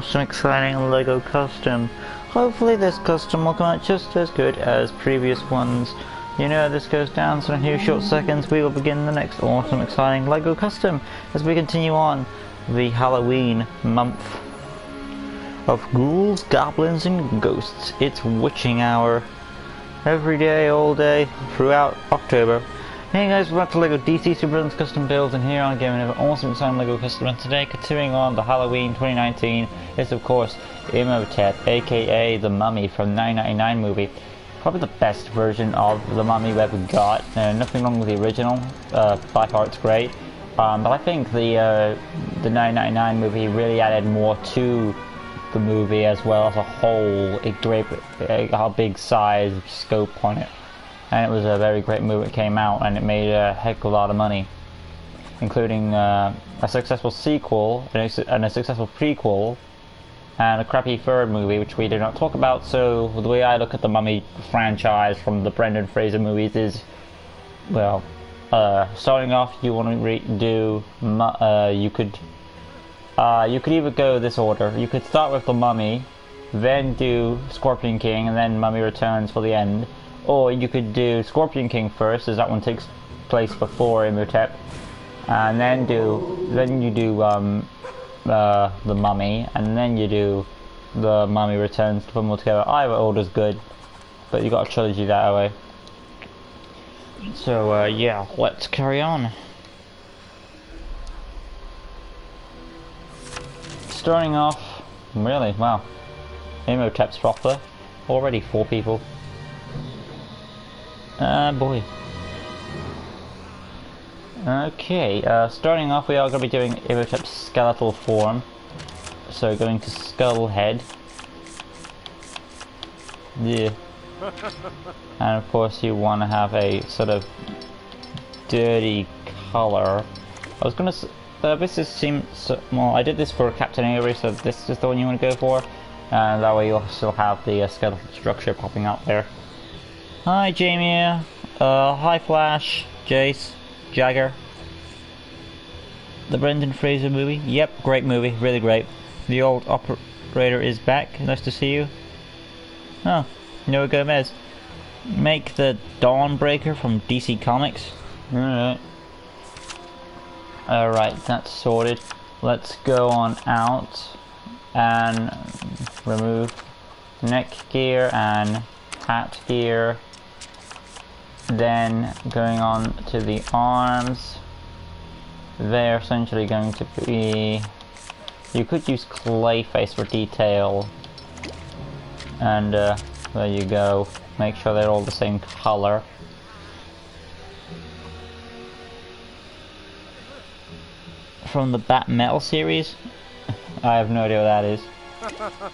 Some exciting LEGO custom. Hopefully this custom will come out just as good as previous ones. You know how this goes down, so in a few short seconds we will begin the next awesome exciting LEGO custom as we continue on the Halloween month of ghouls, goblins and ghosts. It's witching hour every day, all day, throughout October. Hey guys, welcome to LEGO DC Supervillains Custom Builds, and here I'm giving another awesome exciting LEGO custom. And today, continuing on the Halloween 2019, is of course Imhotep, aka the Mummy from the 1999 movie. Probably the best version of the Mummy we ever got. Nothing wrong with the original, by far it's great. But I think the 1999 movie really added more to the movie as well as a whole. A big size scope on it. And it was a very great movie. It came out and it made a heck of a lot of money, including a successful sequel and a successful prequel and a crappy third movie, which we did not talk about. So the way I look at the Mummy franchise from the Brendan Fraser movies is, well, starting off, you want to you could either go this order. You could start with the Mummy, then do Scorpion King, and then Mummy Returns for the end. Or you could do Scorpion King first, as that one takes place before Imhotep, and then you do the Mummy, and then you do the Mummy Returns to put them all together. Either order's good, but you got a trilogy that way. So yeah, let's carry on. Starting off, really, wow, Imhotep's proper. Already 4 people. Boy. Okay, starting off we are going to be doing Imhotep's skeletal form. So going to skull head. Yeah. And of course you want to have a sort of dirty color. I was going to this seems well, I did this for Captain Avery, so this is the one you want to go for. And that way you'll still have the skeletal structure popping out there. Hi Jamie, hi Flash, Jace, Jagger. The Brendan Fraser movie, yep, great movie, really great. The old operator is back, nice to see you. Oh, Noah Gomez. Make the Dawnbreaker from DC Comics. Alright, that's sorted. Let's go on out and remove neck gear and hat gear. Then going on to the arms, they're essentially going to be, you could use Clayface for detail, and there you go, make sure they're all the same color. From the Bat Metal series, I have no idea what that is.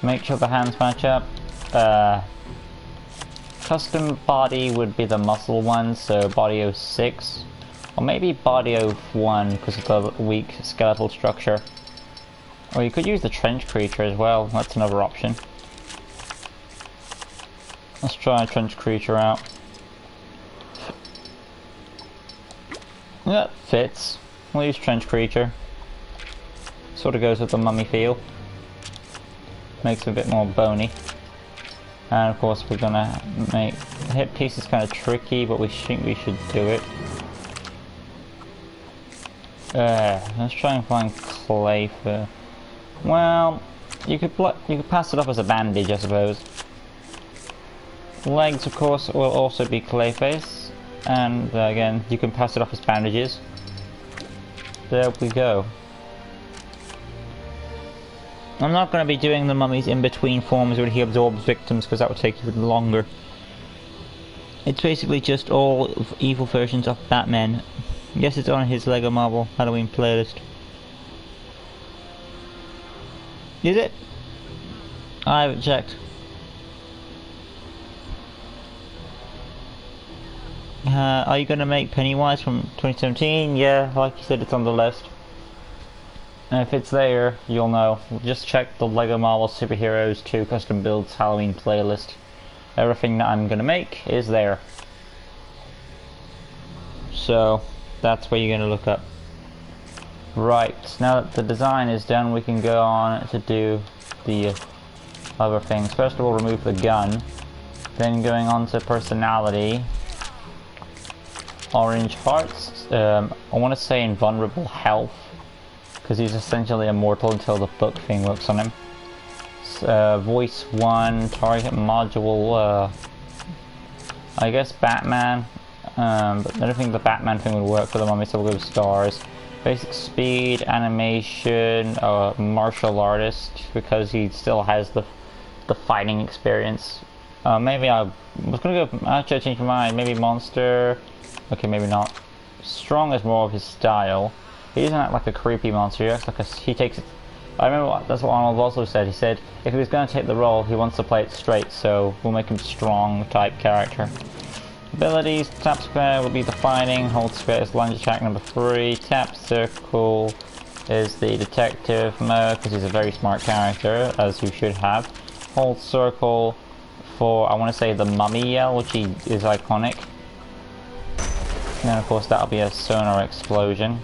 Make sure the hands match up. Custom body would be the muscle one, so body 06, or maybe body 01 because of the weak skeletal structure. Or you could use the trench creature as well, that's another option. Let's try a trench creature out. That fits. We'll use trench creature. Sort of goes with the Mummy feel. Makes it a bit more bony. And of course we're gonna make the hip piece is kind of tricky, but we think we should do it. Let's try and find clay for. Well, you could pass it off as a bandage, I suppose. Legs, of course, will also be Clayface, and again, you can pass it off as bandages. There we go. I'm not going to be doing the Mummy's in-between forms where he absorbs victims, because that would take even longer. It's basically just all evil versions of Batman. Yes, it's on his LEGO Marvel Halloween playlist. Is it? I haven't checked. Are you going to make Pennywise from 2017? Yeah, like you said, it's on the list. And if it's there, you'll know. Just check the LEGO Marvel Superheroes 2 Custom Builds Halloween playlist. Everything that I'm gonna make is there. So, that's where you're gonna look up. Right, now that the design is done, we can go on to do the other things. First of all, remove the gun. Then going on to personality. Orange hearts. I want to say invulnerable health, because he's essentially immortal until the book thing works on him. Voice 1, target module, I guess Batman, but I don't think the Batman thing would work for the mummy, so we'll go with stars. Basic speed, animation, martial artist, because he still has the fighting experience. Maybe I was gonna go, actually I changed my mind, maybe monster, okay maybe not. Strong is more of his style. He doesn't act like a creepy monster, he acts like he takes it. I remember that's what Arnold also said. He said if he was going to take the role, he wants to play it straight, so we'll make him strong type character. Abilities, tap square will be the fighting, hold square is lunge attack number 3, tap circle is the detective mode, because he's a very smart character, as you should have. Hold circle for, I want to say, the mummy yell, which is iconic. And then of course that'll be a sonar explosion.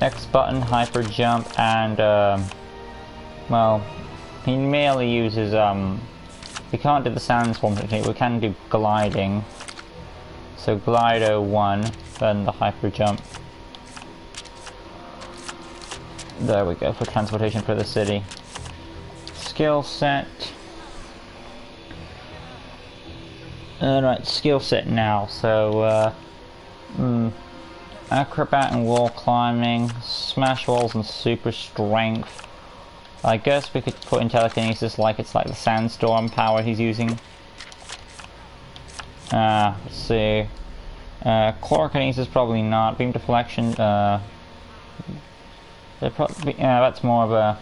X button, hyper jump, and well, he merely uses we can't do the sandstorm technique, we can do gliding. So Glido 1, then the hyper jump. There we go, for transportation for the city. Skill set. Alright, skill set now, so acrobat and wall climbing, smash walls and super strength. I guess we could put in telekinesis like it's like the sandstorm power he's using. Let's see. Chlorokinesis probably not. Beam deflection, that's more of a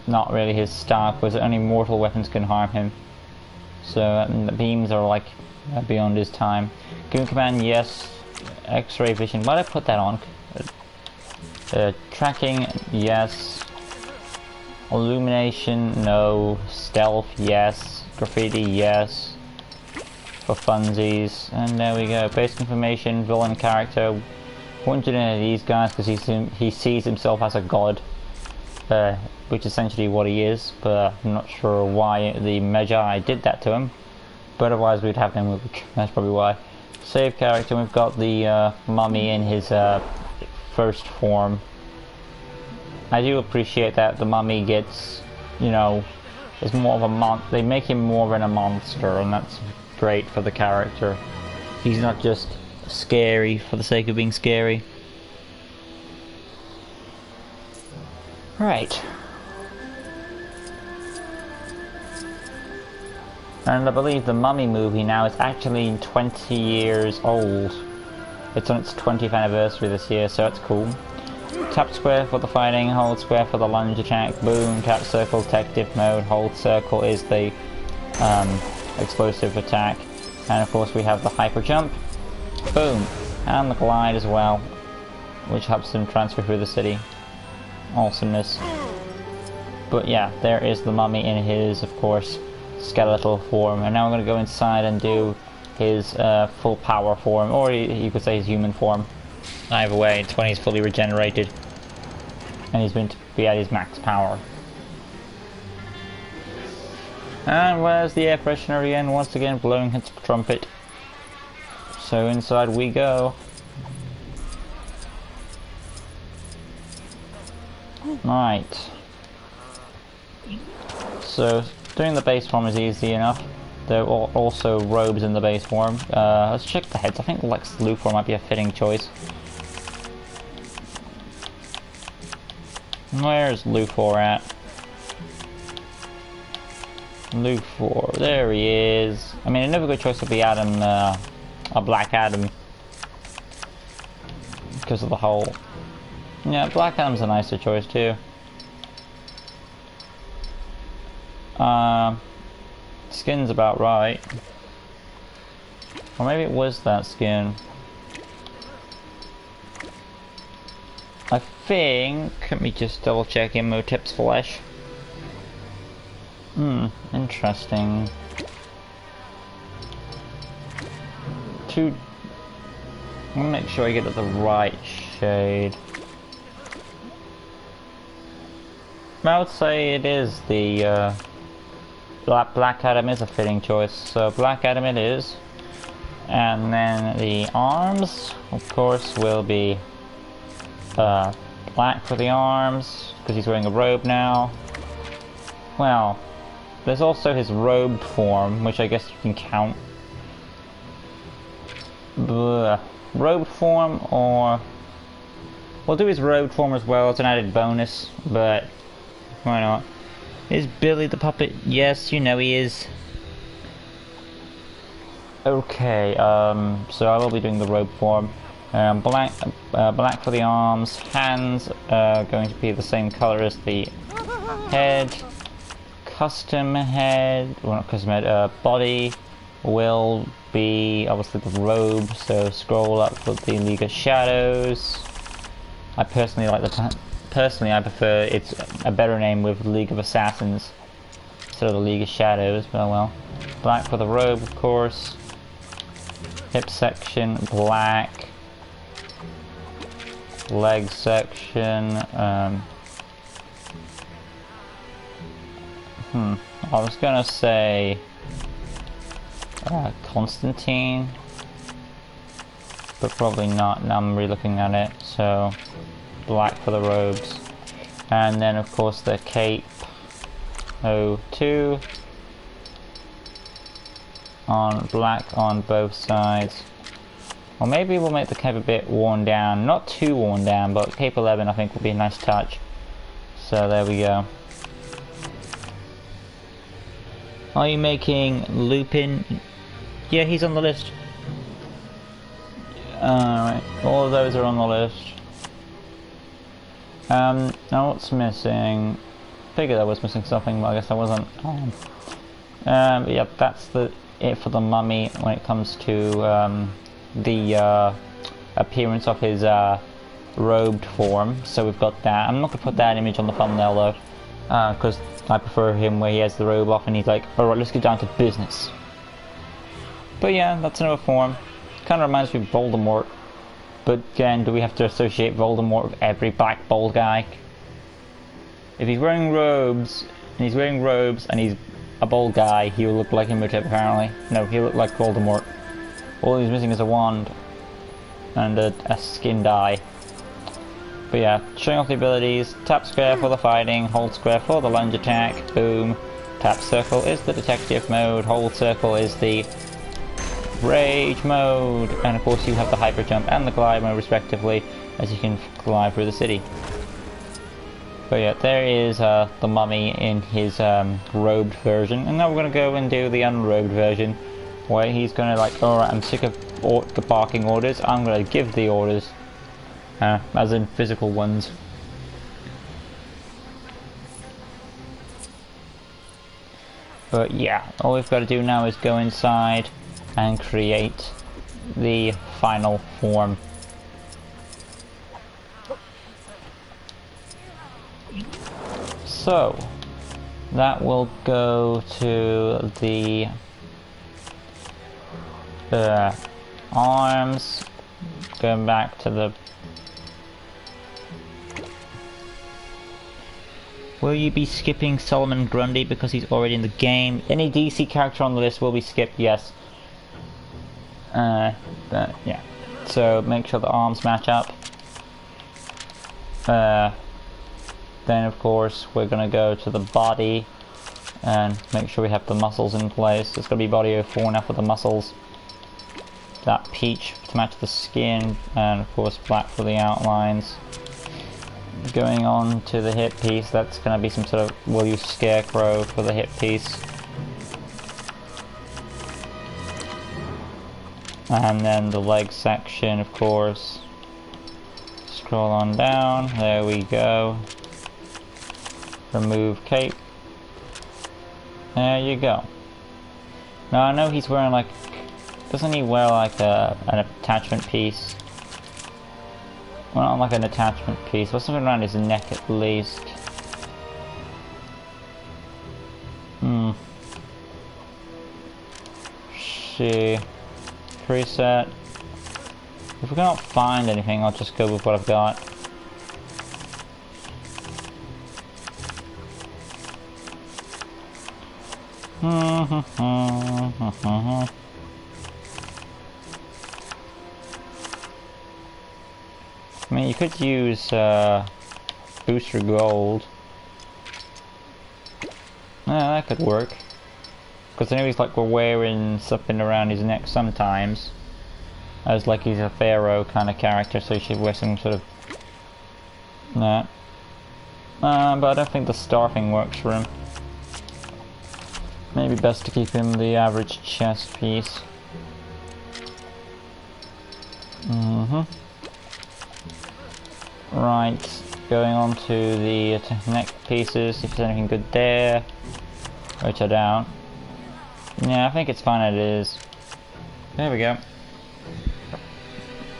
not really his style, because only mortal weapons can harm him. So the beams are like beyond his time. Goon command, yes. X-ray vision, why did I put that on? Tracking, yes. Illumination, no. Stealth, yes. Graffiti, yes. For funsies, and there we go. Basic information, villain character. Wouldn't do any of these guys because he sees himself as a god, which is essentially what he is. But I'm not sure why the Magi did that to him. But otherwise, we'd have him. That's probably why. Save character. We've got the mummy in his first form. I do appreciate that the mummy gets, you know, is more of a they make him more than a monster, and that's great for the character. He's not just scary for the sake of being scary. Right. And I believe the Mummy movie now is actually 20 years old. It's on its 20th anniversary this year, so that's cool. Tap square for the fighting, hold square for the lunge attack, boom, tap circle, detective mode, hold circle is the explosive attack. And of course we have the hyper jump, boom, and the glide as well, which helps him transfer through the city. Awesomeness. But yeah, there is the mummy in his, of course, skeletal form. And now we're going to go inside and do his full power form, or you could say his human form. Either way, it's when he's fully regenerated. And he's going to be at his max power. And where's the air freshener again? Once again blowing his trumpet. So inside we go. Right. So doing the base form is easy enough. There are also robes in the base form. Let's check the heads. I think Lex Luthor might be a fitting choice. Where's Luthor at? Luthor, there he is. I mean, another good choice would be Adam, a Black Adam. Because of the whole... Yeah, Black Adam's a nicer choice too. Skin's about right. Or maybe it was that skin. I think... Let me just double check Imhotep's flesh. Interesting. I'm gonna make sure I get it the right shade. I would say it is the Black Adam is a fitting choice, so Black Adam it is. And then the arms, of course, will be black for the arms, because he's wearing a robe now. Well, there's also his robed form, which I guess you can count. Robed form, or... we'll do his robed form as well, it's an added bonus, but why not? Is Billy the puppet? Yes, you know he is. Okay, so I will be doing the robe form. Black for the arms, hands are going to be the same color as the head. Custom head, well not custom head, body will be obviously the robe, so scroll up for the League of Shadows. I personally like I prefer it's a better name with League of Assassins instead of the League of Shadows, but well. Black for the robe, of course. Hip section, black. Leg section, I was gonna say Constantine, but probably not. Now I'm re-looking at it, so black for the robes. And then of course the cape, 02, on black on both sides. Or maybe we'll make the cape a bit worn down, not too worn down, but cape 11 I think will be a nice touch. So there we go. Are you making Lupin? Yeah, he's on the list. Alright, all of those are on the list. Now what's missing? Figured I was missing something, but I guess I wasn't. But yeah, that's it for the mummy when it comes to the appearance of his robed form. So we've got that. I'm not going to put that image on the thumbnail though, because I prefer him where he has the robe off and he's like, alright, let's get down to business. But yeah, that's another form. Kind of reminds me of Voldemort. But again, do we have to associate Voldemort with every black bald guy? If he's wearing robes, and he's a bald guy, he will look like Imhotep apparently. No, he'll look like Voldemort. All he's missing is a wand and a skin dye. But yeah, showing off the abilities. Tap square for the fighting, hold square for the lunge attack, boom. Tap circle is the detective mode, hold circle is the rage mode, and of course you have the hyper jump and the glide mode respectively, as you can glide through the city. But yeah, there is the mummy in his robed version, and now we're going to go and do the unrobed version, where he's going to like, alright, I'm sick of barking orders, I'm going to give the orders, as in physical ones. But yeah, all we've got to do now is go inside and create the final form. So that will go to the arms, going back to the... Will you be skipping Solomon Grundy because he's already in the game? Any DC character on the list will be skipped, yes. But yeah, so make sure the arms match up. Then of course we're gonna go to the body and make sure we have the muscles in place. It's gonna be body 04 now for the muscles. That peach to match the skin, and of course black for the outlines. Going on to the hip piece, that's gonna be some sort of, we'll use scarecrow for the hip piece. And then the leg section, of course. Scroll on down, there we go. Remove cape. There you go. Now I know he's wearing like, doesn't he wear like an attachment piece? Well, not like an attachment piece, but something around his neck at least. See. Preset. If we can't find anything, I'll just go with what I've got. I mean, you could use booster gold. No, that could work. Because I know he's like wearing something around his neck sometimes. As like he's a pharaoh kind of character, so he should wear some sort of... that. But I don't think the star thing works for him. Maybe best to keep him the average chest piece. Right, going on to the neck pieces, if there's anything good there. Which I doubt. Yeah, I think it's fine as it is. There we go.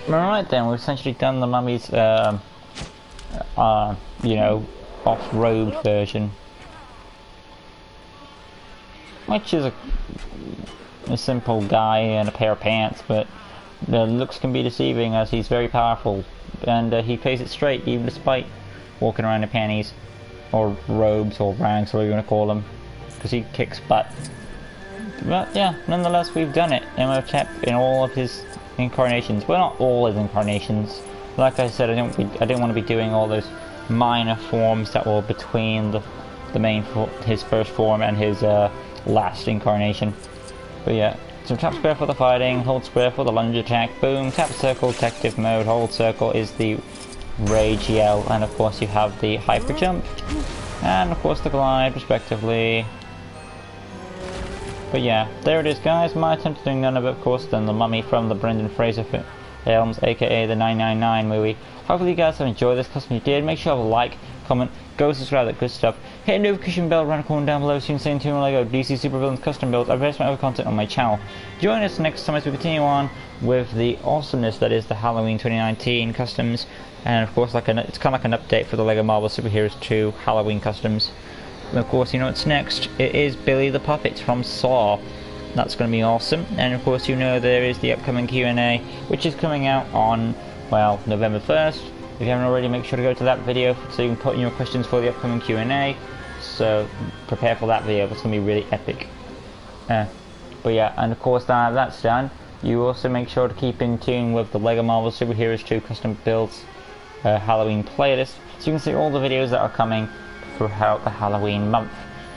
Alright then, we've essentially done the mummy's, you know, off-robed version. Which is a simple guy in a pair of pants, but the looks can be deceiving as he's very powerful. And he plays it straight, even despite walking around in panties. Or robes, or rags, or whatever you want to call them. Because he kicks butt. But yeah, nonetheless, we've done it. Imhotep in all of his incarnations. Well, not all his incarnations. Like I said, I didn't want to be doing all those minor forms that were between the main his first form and his last incarnation. But yeah, so tap square for the fighting, hold square for the lunge attack, boom, tap circle, detective mode, hold circle is the rage yell, and of course you have the hyper jump, and of course the glide respectively. But yeah, there it is guys, my attempt at doing none of it of course than the mummy from the Brendan Fraser films, aka the 999 movie. Hopefully you guys have enjoyed this custom. If you did, make sure to like, comment, go subscribe, that good stuff. Hit the notification bell around the corner down below so you can stay in tune when I go DC Supervillains custom builds. I post my other content on my channel. Join us next time as we continue on with the awesomeness that is the Halloween 2019 customs. And of course, it's kind of like an update for the LEGO Marvel Superheroes 2 Halloween customs. And of course, you know what's next? It is Billy the Puppet from Saw. That's going to be awesome. And of course, you know there is the upcoming Q&A, which is coming out on, well, November 1st. If you haven't already, make sure to go to that video so you can put in your questions for the upcoming Q&A. So prepare for that video. It's going to be really epic. But yeah, and of course now that's done, you also make sure to keep in tune with the LEGO Marvel Superheroes 2 Custom Builds Halloween playlist, so you can see all the videos that are coming throughout the Halloween month.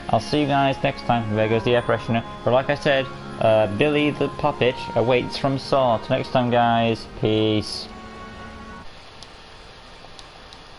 I'll see you guys next time. There goes the air freshener. But like I said, Billy the Puppet awaits from Saw. Till next time guys, peace.